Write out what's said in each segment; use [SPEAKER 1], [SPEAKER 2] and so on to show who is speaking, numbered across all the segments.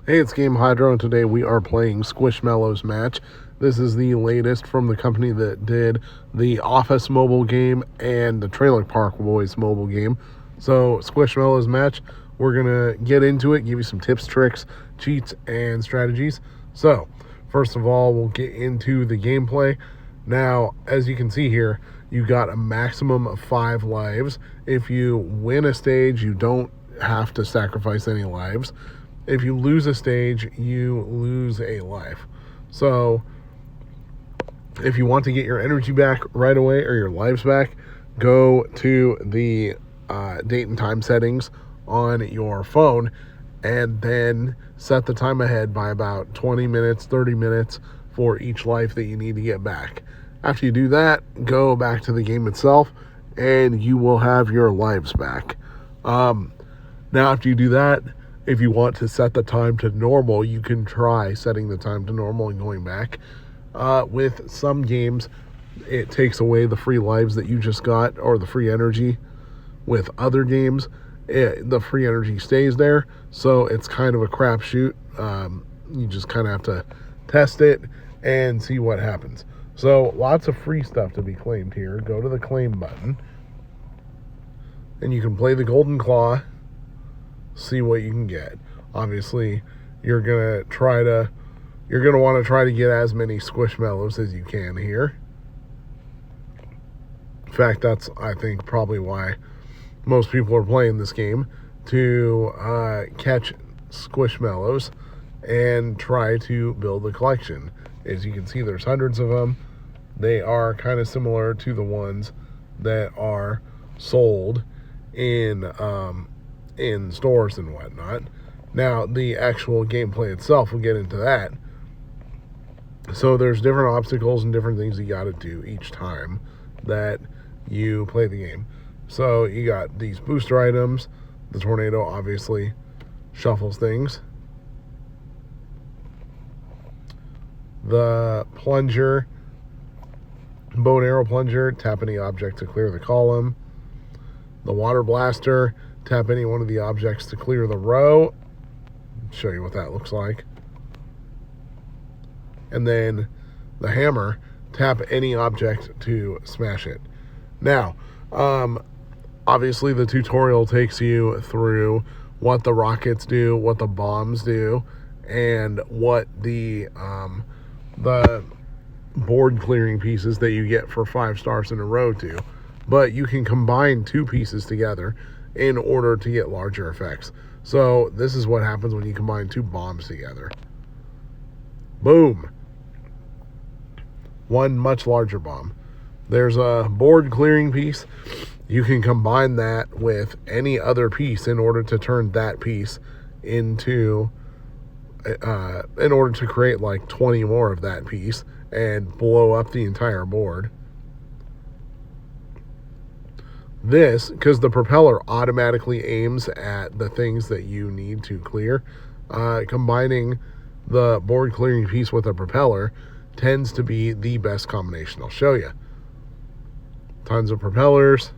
[SPEAKER 1] Hey, it's Game Hydro, and today we are playing Squishmallows Match. This is the latest from the company that did the Office mobile game and the Trailer Park Boys mobile game. So, Squishmallows Match, we're going to get into it, give you some tips, tricks, cheats, and strategies. So, first of all, we'll get into the gameplay. Now, as you can see here, you got a maximum of 5 lives. If you win a stage, you don't have to sacrifice any lives. If you lose a stage, you lose a life. So, if you want to get your energy back right away or your lives back, go to the date and time settings on your phone and then set the time ahead by about 20 minutes, 30 minutes for each life that you need to get back. After you do that, go back to the game itself and you will have your lives back. Now, after you do that, if you want to set the time to normal, you can try setting the time to normal and going back. With some games, it takes away the free lives that you just got or the free energy. With other games, the free energy stays there, so it's kind of a crapshoot. You just kind of have to test it and see what happens. So lots of free stuff to be claimed here. Go to the claim button, and you can play the Golden Claw. See what you can get. Obviously, you're gonna want to try to get as many Squishmallows as you can here. In fact, that's, I think, probably why most people are playing this game, to catch Squishmallows and try to build a collection. As you can see, there's hundreds of them. They are kind of similar to the ones that are sold in stores and whatnot. Now, the actual gameplay itself, we'll get into that. So there's different obstacles and different things you got to do each time that you play the game. So you got these booster items. The tornado obviously shuffles things. The plunger, bow and arrow plunger, tap any object to clear the column. The water blaster, tap any one of the objects to clear the row. Show you what that looks like. And then the hammer, tap any object to smash it. Now, obviously the tutorial takes you through what the rockets do, what the bombs do, and what the board clearing pieces that you get for 5 stars in a row do. But you can combine 2 pieces together in order to get larger effects. So this is what happens when you combine 2 bombs together. Boom. One much larger bomb. There's a board clearing piece. You can combine that with any other piece in order to turn that piece into, in order to create like 20 more of that piece and blow up the entire board. This, because the propeller automatically aims at the things that you need to clear, combining the board clearing piece with a propeller tends to be the best combination. I'll show you. Tons of propellers.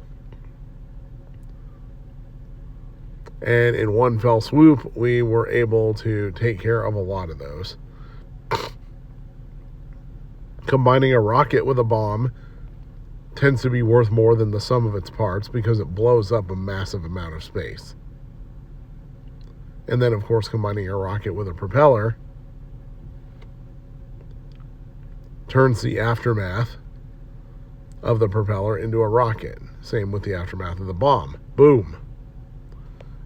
[SPEAKER 1] And in one fell swoop, we were able to take care of a lot of those. Combining a rocket with a bomb tends to be worth more than the sum of its parts because it blows up a massive amount of space. And then, of course, combining a rocket with a propeller turns the aftermath of the propeller into a rocket. Same with the aftermath of the bomb. Boom.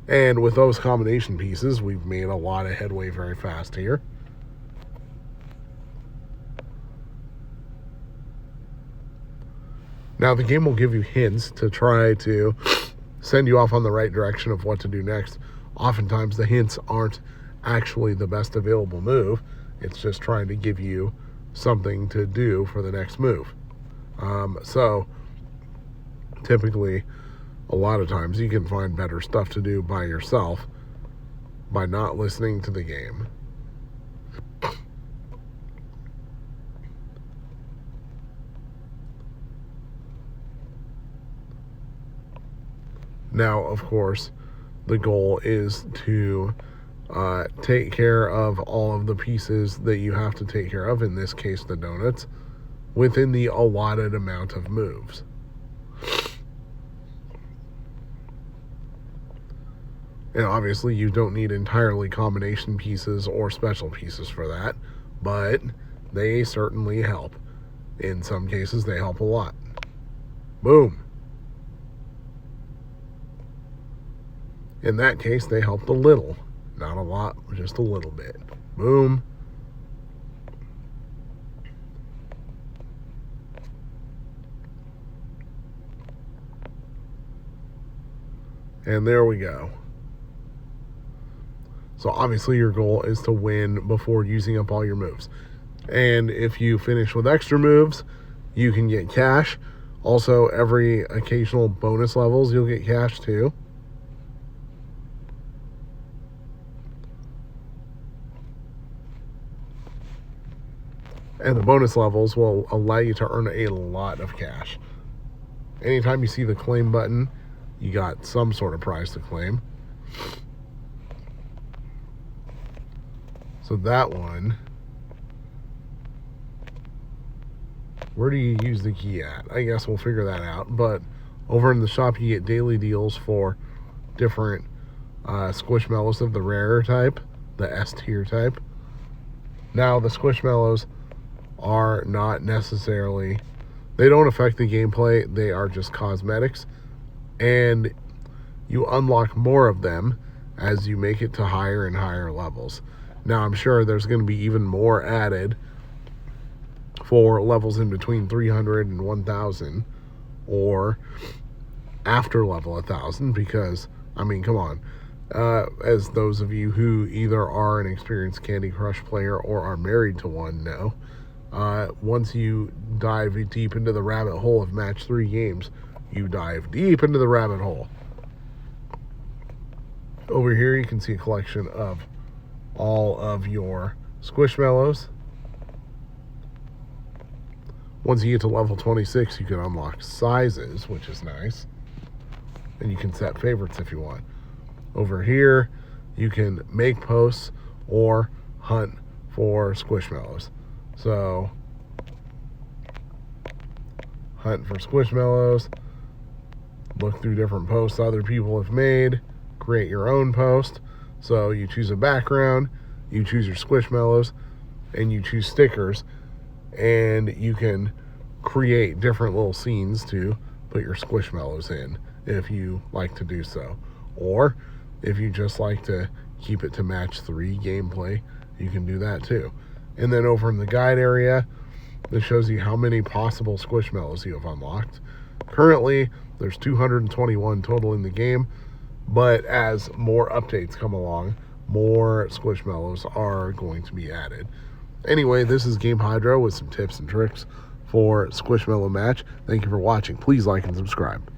[SPEAKER 1] And with those combination pieces, we've made a lot of headway very fast here. Now, the game will give you hints to try to send you off on the right direction of what to do next. Oftentimes, the hints aren't actually the best available move. It's just trying to give you something to do for the next move. So, typically, a lot of times, you can find better stuff to do by yourself by not listening to the game. Now, of course, the goal is to take care of all of the pieces that you have to take care of, in this case the donuts, within the allotted amount of moves. And obviously you don't need entirely combination pieces or special pieces for that, but they certainly help. In some cases they help a lot. Boom. In that case they helped a little. Not a lot, just a little bit. Boom. And there we go. So obviously your goal is to win before using up all your moves. And if you finish with extra moves, you can get cash. Also, every occasional bonus levels, you'll get cash too. And the bonus levels will allow you to earn a lot of cash. Anytime you see the claim button, you got some sort of prize to claim. So that one, where do you use the key at? I guess we'll figure that out. But over in the shop, you get daily deals for different Squishmallows of the rarer type, the S tier type. Now, the Squishmallows are not necessarily, they don't affect the gameplay. They are just cosmetics. And you unlock more of them as you make it to higher and higher levels. Now, I'm sure there's going to be even more added for levels in between 300 and 1,000, or after level 1,000, because, I mean, come on. As those of you who either are an experienced Candy Crush player or are married to one know, once you dive deep into the rabbit hole of match 3 games, you dive deep into the rabbit hole. Over here, you can see a collection of all of your Squishmallows. Once you get to level 26, you can unlock sizes, which is nice. And you can set favorites if you want. Over here, you can make posts or hunt for Squishmallows. So, hunt for Squishmallows, look through different posts other people have made, create your own post. So you choose a background, you choose your Squishmallows, and you choose stickers, and you can create different little scenes to put your Squishmallows in if you like to do so. Or if you just like to keep it to match 3 gameplay, you can do that too. And then over in the guide area, this shows you how many possible Squishmallows you have unlocked. Currently, there's 221 total in the game, but as more updates come along, more Squishmallows are going to be added. Anyway, this is Game Hydro with some tips and tricks for Squishmallow Match. Thank you for watching. Please like and subscribe.